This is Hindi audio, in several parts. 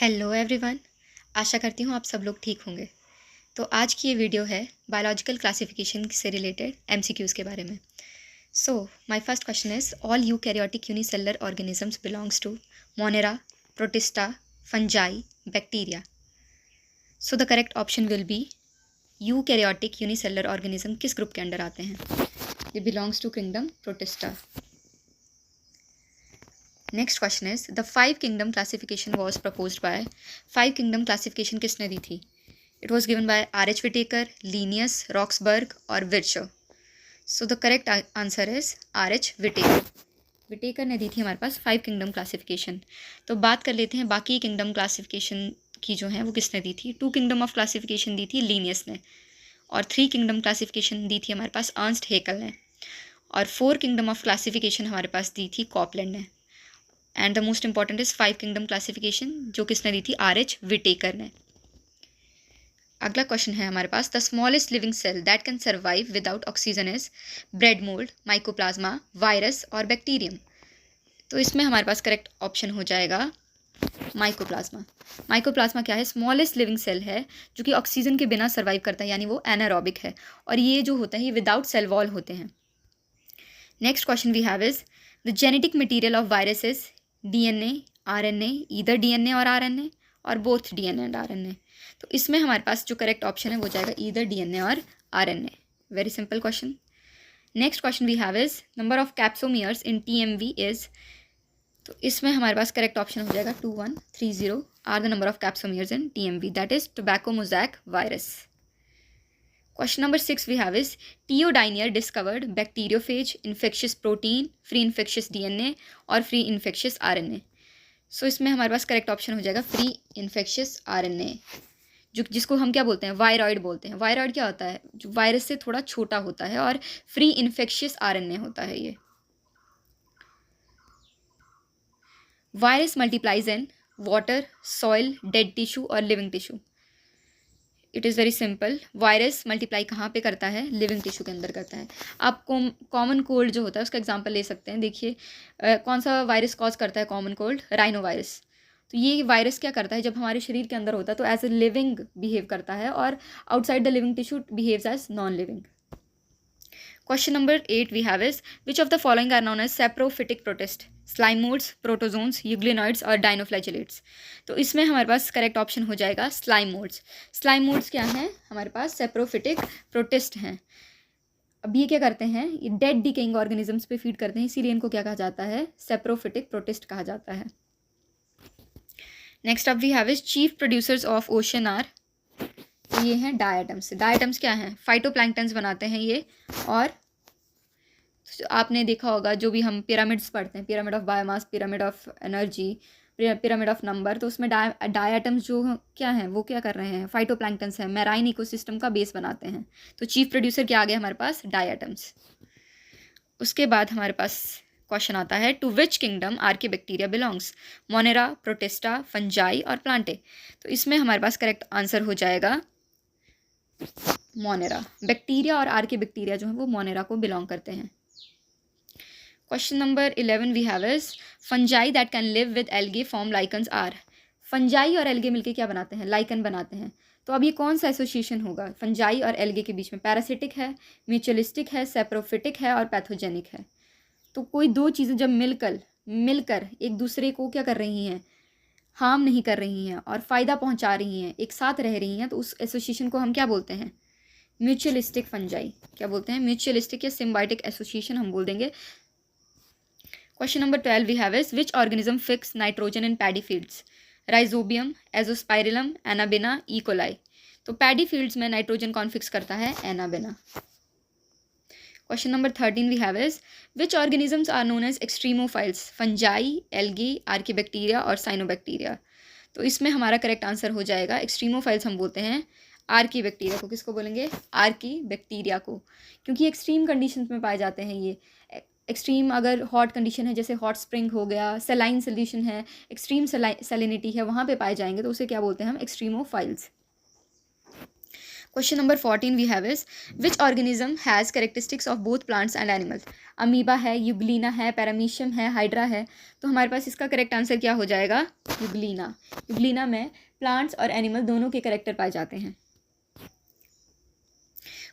Hello everyone. आशा करती हूँ आप सब लोग ठीक होंगे। तो आज की ये वीडियो है बायोलॉजिकल क्लासिफिकेशन से रिलेटेड एमसीक्यूज़ के बारे में। So my first question is all eukaryotic unicellular organisms belongs to Monera, protista, Fungi, bacteria. So the correct option will be eukaryotic unicellular organism किस ग्रुप के अंडर आते हैं? ये belongs to kingdom Protista. Next question is the 5 kingdom classification was proposed by. 5 kingdom classification किसने दी थी? It was given by R H. Whittaker, Linnaeus, Roxburgh और विर्चर। So the correct answer is R H. Whittaker. Whittaker ने दी थी हमारे पास 5 किंगडम क्लासिफिकेशन। तो बात कर लेते हैं बाकी किंगडम क्लासिफिकेशन की जो है वो किसने दी थी। 2 किंगडम ऑफ क्लासिफिकेशन दी थी लीनियस ने, और 3 किंगडम क्लासिफिकेशन दी थी हमारे पास अर्नस्ट हेकल ने, और 4 किंगडम ऑफ क्लासिफिकेशन हमारे पास दी थी कॉपलैंड ने। And the most important is 5 kingdom classification जो किसने दी थी? आर.एच. विटेकर ने। अगला क्वेश्चन है हमारे पास the smallest living cell that can survive without oxygen is bread mould, mycoplasma, virus और बैक्टीरियम। तो इसमें हमारे पास करेक्ट ऑप्शन हो जाएगा माइकोप्लाज्मा। माइकोप्लाज्मा क्या है? स्मॉलेस्ट लिविंग सेल है जो कि ऑक्सीजन के बिना सर्वाइव करता है, यानी वो एनारोबिक है, और ये जो होता है ये विदाउट सेल वॉल होते हैं। Next question we have is the genetic material of virus is DNA, RNA, either DNA और RNA और बोथ DNA एंड RNA। तो इसमें हमारे पास जो करेक्ट ऑप्शन है वो जाएगा ईदर DNA और RNA। Very simple question. Next question we have is number of capsomeres in TMV इज। तो इसमें हमारे पास करेक्ट ऑप्शन हो जाएगा 2130 are the number of capsomeres in TMV, that is tobacco mosaic virus. Question number 6 we have is Teodynier discovered bacteriophage, infectious protein, free infectious DNA और free infectious RNA। So इसमें हमारे पास करेक्ट ऑप्शन हो जाएगा free infectious RNA, जो जिसको हम क्या बोलते हैं? वायरॉइड बोलते हैं। वायरॉइड क्या होता है? जो वायरस से थोड़ा छोटा होता है, और फ्री इन्फेक्शियस RNA होता है ये। Virus multiplies in water, soil, dead tissue और living tissue. It is very simple. Virus multiply कहाँ पे करता है? लिविंग टिश्यू के अंदर करता है। आप कॉमन कोल्ड जो होता है उसका एग्जांपल ले सकते हैं। देखिए कौन सा वायरस कॉज करता है कॉमन कोल्ड? Rhino virus. तो ये वायरस क्या करता है? जब हमारे शरीर के अंदर होता है तो एज ए लिविंग बिहेव करता है, और outside the living tissue behaves as non living. Question number 8 we have is which of the following are known as saprophytic protist? Slime modes, protozoans, euglenoids और डाइनोफ्लैजेलेट्स। तो इसमें हमारे पास करेक्ट ऑप्शन हो जाएगा स्लाइम मोड्स। स्लाइम मोड्स क्या हैं? हमारे पास सेप्रोफिटिक प्रोटिस्ट हैं। अब ये क्या करते हैं? ये डेड डिकेइंग ऑर्गेनिजम्स पे फीड करते हैं, इसीलिए इनको क्या कहा जाता है? सेप्रोफिटिक प्रोटिस्ट कहा जाता है। Next up we have is chief producers of ocean are. ये हैं डायटम्स। डायटम्स क्या हैं? फाइटोप्लैंक्टन्स बनाते हैं ये, और आपने देखा होगा जो भी हम पिरामिड्स पढ़ते हैं, pyramid of biomass, pyramid of energy, pyramid of number, तो उसमें डायटम्स जो क्या हैं वो क्या कर रहे हैं? फाइटोप्लैंक्टन्स हैं, मैराइन इकोसिस्टम का बेस बनाते हैं। तो चीफ प्रोड्यूसर क्या आ गया हमारे पास? डायटम्स। उसके बाद हमारे पास क्वेश्चन आता है to which kingdom archaebacteria belongs? Monera, protista, fungi और प्लांटे। तो इसमें हमारे पास करेक्ट आंसर हो जाएगा मोनेरा। बैक्टीरिया और आर्किबैक्टीरिया जो है वो मोनेरा को बिलोंग करते हैं। Question number 11 we have is fungi that can live with algae form lichens are. Fungi और एल्गे मिलके क्या बनाते हैं? लाइकन बनाते हैं। तो अब ये कौन सा एसोसिएशन होगा फंजाई और एल्गे के बीच में? पैरासिटिक है, म्यूचुअलिस्टिक है, सेप्रोफिटिक है और पैथोजेनिक है। तो कोई दो चीज़ें जब मिलकर एक दूसरे को क्या कर रही हैं? हार्म नहीं कर रही हैं और फ़ायदा पहुंचा रही हैं, एक साथ रह रही हैं, तो उस एसोसिएशन को हम क्या बोलते हैं? Mutualistic fungi. क्या बोलते हैं? म्यूचुअलिस्टिक या सिम्बायोटिक एसोसिएशन हम बोल देंगे। Question number 12 we have is which organism fix nitrogen in paddy fields? Rhizobium, Azospirillum, Anabaena, E. coli। तो पैडी फील्ड्स में नाइट्रोजन कौन फिक्स करता है? Anabaena. Question number 13 we have is which organisms are known as extremophiles? Fungi, algae, archaebacteria और साइनोबैक्टीरिया। तो इसमें हमारा करेक्ट आंसर हो जाएगा एक्सट्रीमोफाइल्स हम बोलते हैं आर्किबैक्टीरिया को। किसको बोलेंगे? आर्किबैक्टीरिया को, क्योंकि एक्सट्रीम कंडीशंस में पाए जाते हैं ये। एक्सट्रीम अगर हॉट कंडीशन है, जैसे हॉट स्प्रिंग हो गया, सेलाइन सोल्यूशन है, एक्सट्रीम सेलिनिटी है, वहाँ पे पाए जाएंगे, तो उसे क्या बोलते हैं हम? Extremophiles. Question number 14 we have is which organism has characteristics of both plants and animals. Amoeba है, यूग्लिना है, पैरामीशियम है, हाइड्रा है। तो हमारे पास इसका करेक्ट आंसर क्या हो जाएगा? यूग्लिना। यूग्लिना में प्लांट्स और एनिमल दोनों के करेक्टर पाए जाते हैं।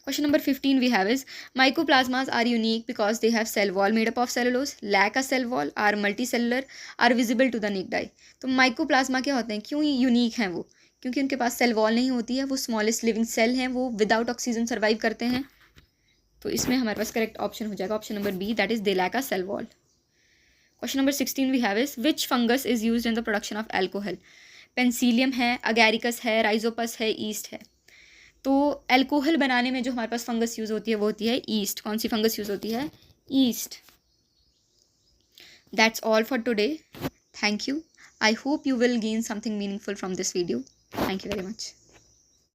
Question number 15 we have is mycoplasmas are unique because they have cell wall made up of cellulose, lack a cell wall, are multicellular, are visible to the naked eye। तो माइकोप्लाज्मा क्या होते हैं, क्यों यूनिक हैं वो? क्योंकि उनके पास सेल वॉल नहीं होती है, वो स्मॉलेस्ट लिविंग सेल हैं, वो विदाउट ऑक्सीजन सर्वाइव करते हैं। तो इसमें हमारे पास करेक्ट ऑप्शन हो जाएगा option number b, that is they lack a cell wall. Question number 16 we have is which fungus is used in the production of alcohol. Penicillium है, अगैरिकस है, राइजोपस है, ईस्ट है। तो एल्कोहल बनाने में जो हमारे पास फंगस यूज़ होती है वो होती है ईस्ट। कौन सी फंगस यूज़ होती है? East. That's all for today. Thank you. I hope you will gain something meaningful from this video. Thank you very much.